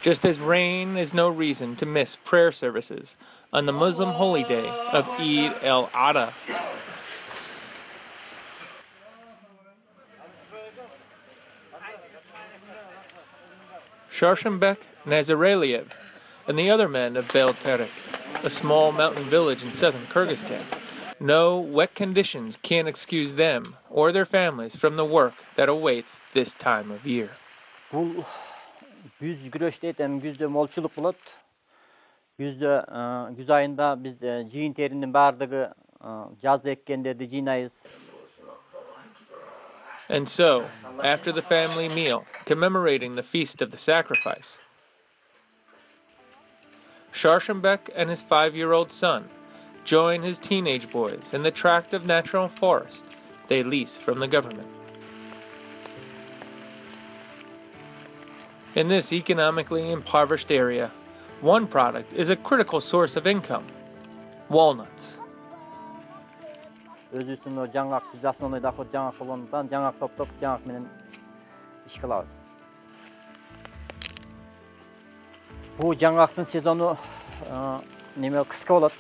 just as rain is no reason to miss prayer services on the Muslim holy day of Eid al-Adha. Sharshenbek Nazareliev and the other men of Belterik, a small mountain village in southern Kyrgyzstan, know wet conditions can't excuse them or their families from the work that awaits this time of year. Güz güreşte hem güzde molçuluk bulat. Güzde güz ayında biz jiyin terinin bardığı yazda ekkenlerdi jinayız. And so, after the family meal commemorating the feast of the sacrifice, Sharshenbek and his 5-year-old son join his teenage boys in the tract of natural forest they lease from the government. In this economically impoverished area, one product is a critical source of income: walnuts. Özüstün o жаңак biz основной доход жаңак болгондуктан жаңак топтоп жаңак менен иш кылабыз. Бу жаңактын сезону неме кыска болот.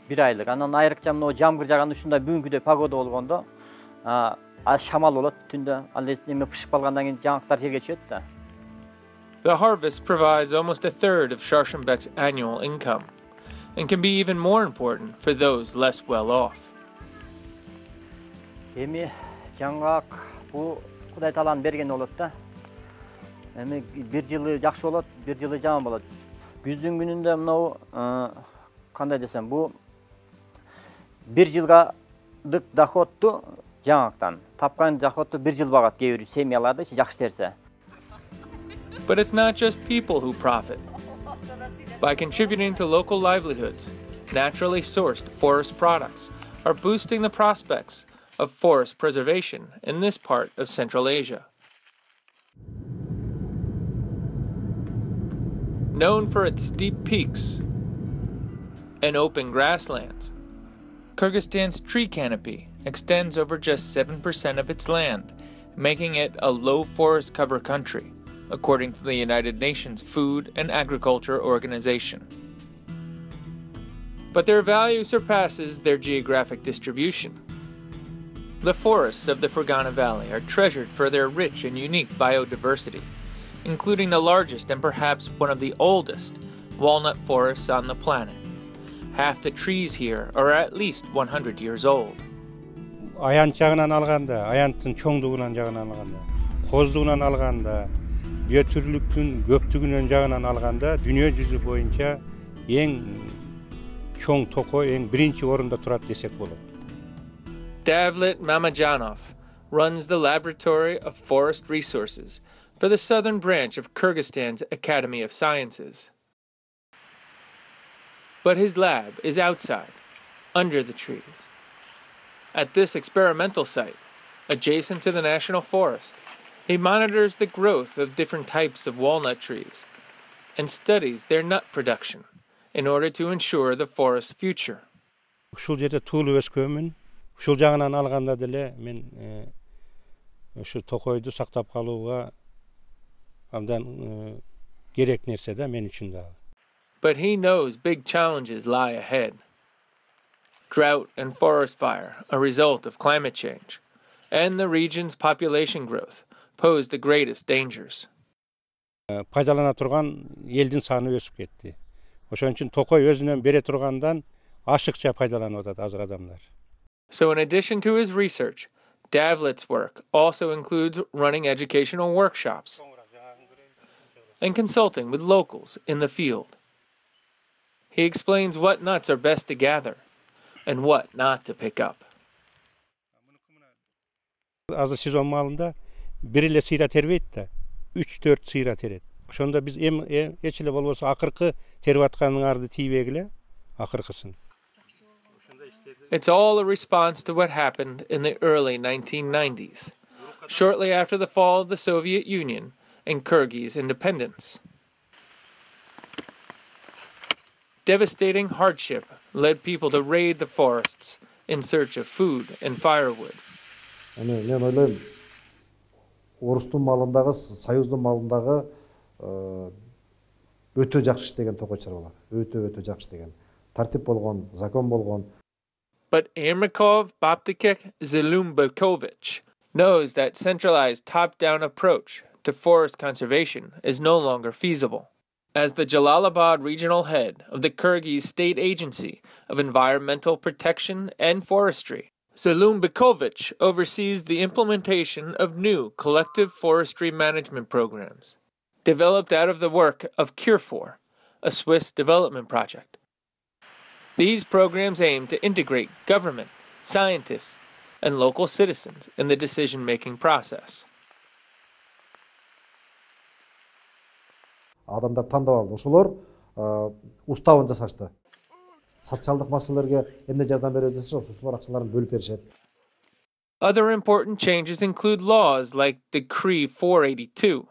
1 айлык. Анан айрыкча мына жамгыр жаган ушундай бүгүнкүдөй погода болгондо шамал болот түндө. Ал неме пышып калгандан кийин жаңактар жерге түшөт да. The harvest provides almost a third of Sharshenbek's annual income, and can be even more important for those less well off. Эми жаңак бу Кудай тааланын берген болот да. Эми 1 жылы жакшы болот, 1 жылы жаман болот. Күздүн күнүндө мынау кандай десем, бу 1 жылга доходту жаңактан тапкан доходту 1 жыл багат кээ бир семьяларда жакшы терсе. But it's not just people who profit. By contributing to local livelihoods, naturally sourced forest products are boosting the prospects of forest preservation in this part of Central Asia. Known for its steep peaks and open grasslands, Kyrgyzstan's tree canopy extends over just 7% of its land, making it a low forest cover country, according to the United Nations Food and Agriculture Organization. But their value surpasses their geographic distribution. The forests of the Fergana Valley are treasured for their rich and unique biodiversity, including the largest and perhaps one of the oldest walnut forests on the planet. Half the trees here are at least 100 years old. Аянт жагынан алганда, аянттын чоңдугунан жагынан алганда, коздугунан алганда, биотүрлүктүн көптүгүнөн жагынан алганда, дүйнө жүзү боюнча эң чоң токой, эң биринчи орунда турат десек болот. Davlet Mamajanov runs the Laboratory of Forest Resources for the southern branch of Kyrgyzstan's Academy of Sciences. But his lab is outside, under the trees. At this experimental site, adjacent to the National Forest, he monitors the growth of different types of walnut trees and studies their nut production in order to ensure the forest's future. Ушул жерде туулуп өскөнмүн. Ушул жагынан алганда деле мен ушу токойду сактап калууга абдан керек нерсе да мен үчүн дагы. But he knows big challenges lie ahead. Drought and forest fire, a result of climate change, and the region's population growth pose the greatest dangers. Пайдалана турган элдин саны өсүп кетти. Ошон үчүн токой өзүнөн бере тургандан ашыкча пайдаланып атат азыр адамдар. So in addition to his research, Davlet's work also includes running educational workshops and consulting with locals in the field. He explains what nuts are best to gather and what not to pick up. Азыр сезон малында бир эле сыйра тербейт да, 3-4 сыйра терет. Ошондо биз эч эле болбосо акыркы терип атканыңарды тийбегиле, акыркысын. It's all a response to what happened in the early 1990s, shortly after the fall of the Soviet Union and Kyrgyz independence. Devastating hardship led people to raid the forests in search of food and firewood. Мен ойлойм, Орустун малындагы, Союздун малындагы өтө жакшы иштеген токойчулар бар. Өтө жакшы иштеген. Тартип болгон, закон болгон. But Ermakov Baptikek Zulumbakovich knows that centralized top-down approach to forest conservation is no longer feasible. As the Jalalabad regional head of the Kyrgyz State Agency of Environmental Protection and Forestry, Zulumbakovich oversees the implementation of new collective forestry management programs, developed out of the work of Cure4, a Swiss development project. These programs aim to integrate government, scientists, and local citizens in the decision-making process. Адамдар тандап алды. Ошолор уставын жасашты. Социалдык маселелерге эмне жардам беребиз десе, ошолор акчаларын бөлүп беришет. Other important changes include laws like Decree 482,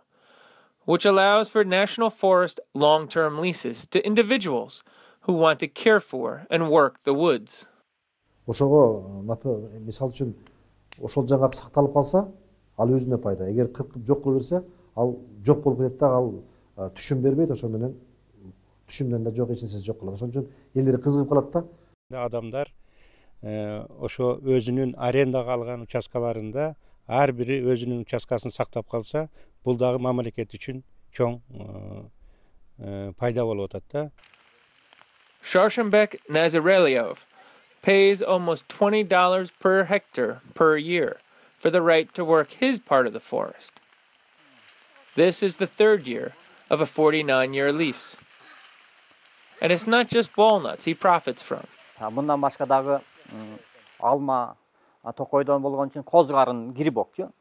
which allows for national forest long-term leases to individuals who want to care for and work the woods. Ошого, мисал үчүн, ошол жаңгак сакталып калса, ал өзүнө пайда. Эгер кыркып жок кыла берсе, ал жок болуп кетет да, ал түшүм бербейт, ошо менен түшүмдөн да жок, эч нерсеси жок калат. Ошон үчүн элдер кызыгып калат да. Адамдар ошо өзүнүн арендага алган участкаларында ар бири өзүнүн участкасын сактап калса, бул дагы мамлекет үчүн чоң пайда болуп атат да. Sharshenbek Nazarelyov pays almost $20 per hectare per year for the right to work his part of the forest. This is the third year of a 49-year lease. And it's not just walnuts he profits from. Мындан башка дагы алма, токойдон болгон үчүн козгарын грибокчу.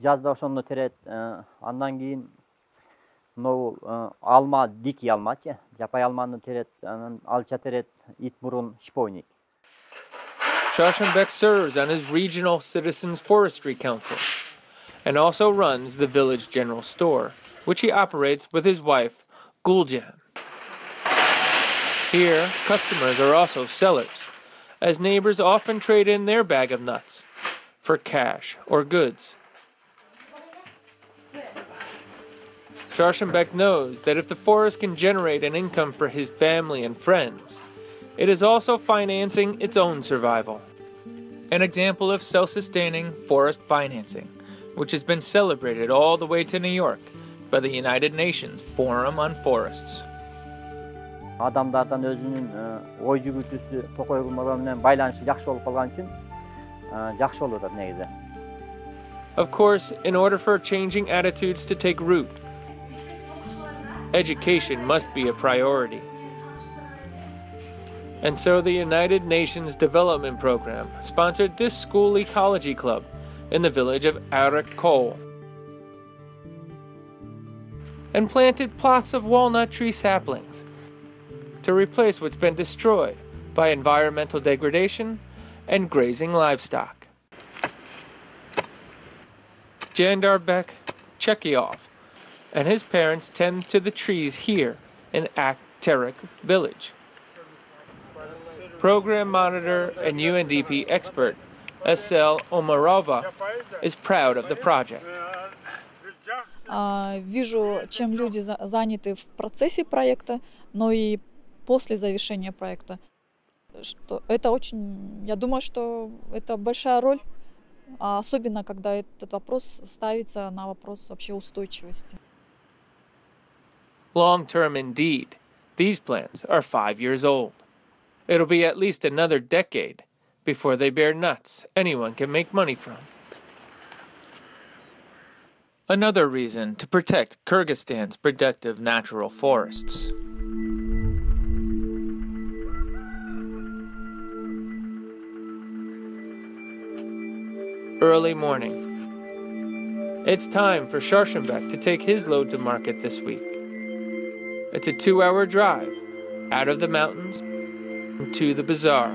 Жазда ошону терет, андан кийин алма, дикий алмачы, жапай алманы терет, алча терет, ит бурун, шиповник. Sharshenbek serves on his regional Citizens Forestry Council and also runs the village general store, which he operates with his wife, Guljan. Here, customers are also sellers, as neighbors often trade in their bag of nuts for cash or goods. Sharshenbek knows that if the forest can generate an income for his family and friends, it is also financing its own survival. An example of self-sustaining forest financing, which has been celebrated all the way to New York by the United Nations Forum on Forests. Адамдардан өзүнүн ой жүгүртүүсү токой кылмаган менен байланышы жакшы болуп калган үчүн жакшы болуп атат негизи. Of course, in order for changing attitudes to take root, education must be a priority. And so the United Nations Development Program sponsored this school ecology club in the village of Arakol and planted plots of walnut tree saplings to replace what's been destroyed by environmental degradation and grazing livestock. Jandarbek Chekiov and his parents tend to the trees here in Akterik village. Program monitor and UNDP expert Esel Omarova is proud of the project. Вижу, чем люди заняты в процессе проекта, но и после завершения проекта. Что это очень, я думаю, что это большая роль, особенно когда этот вопрос ставится на вопрос вообще устойчивости. Long-term indeed. These plants are 5 years old. It'll be at least another decade before they bear nuts anyone can make money from. Another reason to protect Kyrgyzstan's productive natural forests. Early morning. It's time for Sharshenbek to take his load to market this week. It's a 2-hour drive out of the mountains to the bazaar.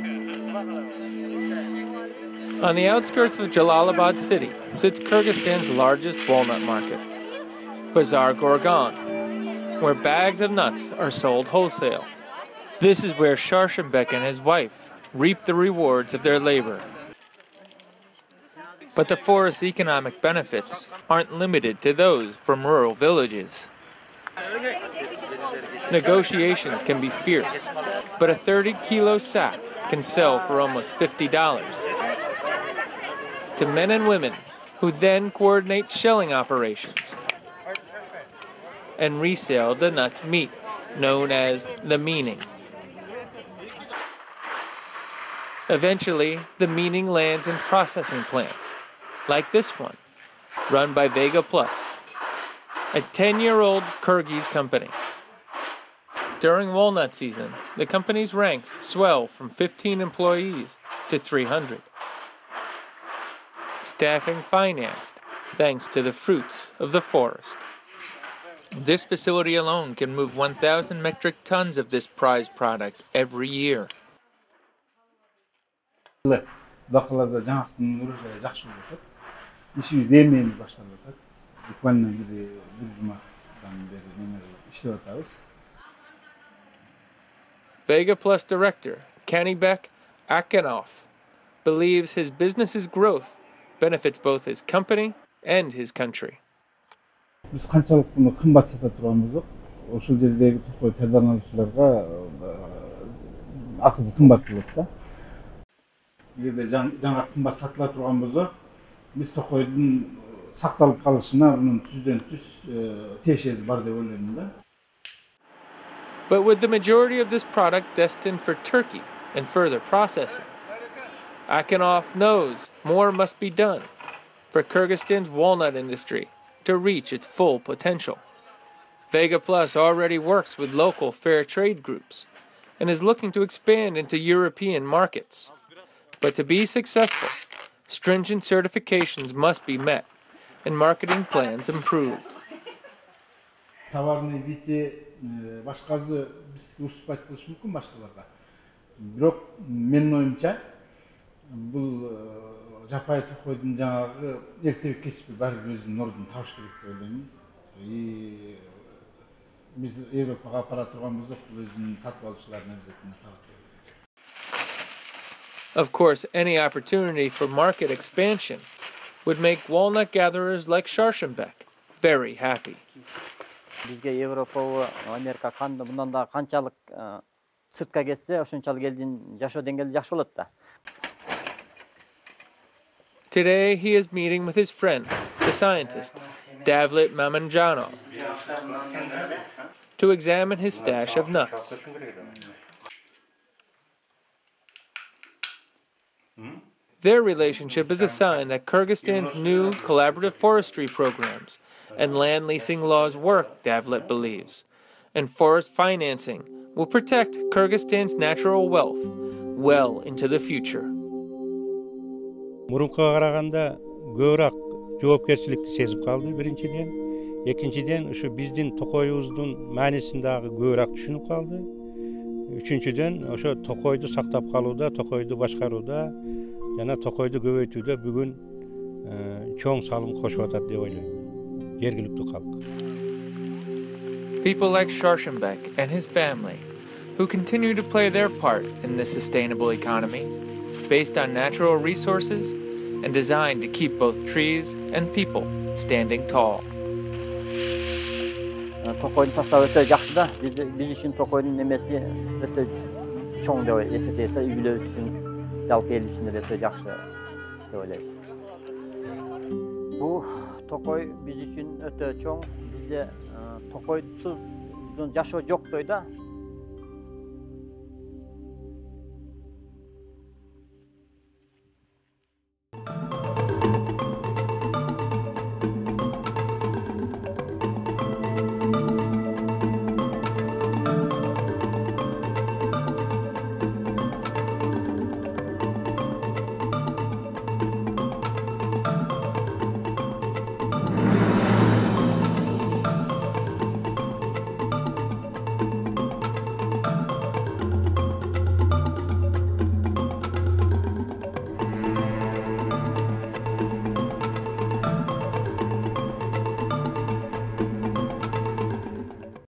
On the outskirts of Jalalabad city sits Kyrgyzstan's largest walnut market, Bazar Gorgan, where bags of nuts are sold wholesale. This is where Sharshenbek and his wife reap the rewards of their labor. But the forest's economic benefits aren't limited to those from rural villages. Negotiations can be fierce, but a 30-kilo sack can sell for almost $50 to men and women who then coordinate shelling operations and resell the nut's meat, known as the meaning. Eventually, the meaning lands in processing plants, like this one, run by Vega Plus, a 10-year-old Kyrgyz company. During walnut season, the company's ranks swell from 15 employees to 300. Staffing financed, thanks to the fruits of the forest. This facility alone can move 1,000 metric tons of this prized product every year. Бақыларда жаңақтың үрежайы жақсы болып жатыр. Işimiz емені башталып жатыр. Буквально бір жұмадан бері немер іштеп жатырмыз. Vega Plus director Kanibek Akanov believes his business's growth benefits both his company and his country. Biz qanchalik buni qimmat sata turamiz, o'sha yerdagi to'qoy пайдаланuvchilarga ақысы qimmat bo'ladi da. Егерде жаңа qimmat satila turgan bo'lsa, biz to'qoyning saqtalib qolishina bunun tuzdan tuz teshesi bor deb o'ylayman da. But with the majority of this product destined for Turkey and further processing, Akanov knows more must be done for Kyrgyzstan's walnut industry to reach its full potential. Vega Plus already works with local fair trade groups and is looking to expand into European markets. But to be successful, stringent certifications must be met and marketing plans improved. Товарный виде башқасы бізге уступать қылыш мүмкін башқаларға. Бірақ менің ойымша бұл жапай тоқойдың жаңағы ертеу кешпей бәрі өзінің орнын табыш керек деп ойлаймын. Biz Европаға апара тұрған болсақ, өзінің сатып алушыларына обязательно табады. Of course, any opportunity for market expansion would make walnut gatherers like Sharshenbek very happy. Бизге Европа, Америка қанды бұндан да қанчалық сыртқа кетсе, ошончалык элдин жашоо деңгээли жакшы болот да. Today he is meeting with his friend, the scientist, Davlet Mamanjanov, to examine his stash of nuts. Their relationship is a sign that Kyrgyzstan's new collaborative forestry programs and land leasing laws work, Davlet believes, and forest financing will protect Kyrgyzstan's natural wealth well into the future. Мурункуга караганда көбүрөөк жоопкерчиликти сезип калды биринчиден. Экинчиден ушу биздин токойубуздун маанисин дагы көбүрөөк түшүнүп калды. Үчүнчүдөн ошо токойду сактап калууда, токойду башкарууда жана токойду көбөйтүүдө бүгүн чоң салым кошуп атат деп ойлойм. Жергиликтүү калк. People like Sharshenbek and his family who continue to play their part in this sustainable economy based on natural resources and designed to keep both trees and people standing tall. Токойдун составы өтө жакшы да. Биз үчүн токойдун немеси өтө чоң деп эсептейбиз. Үйлөр үчүн, жалпы эл үчүн өтө жакшы деп ойлойм. Бул токой биз үчүн өтө чоң. Бизде токойсуз жашоо жок да.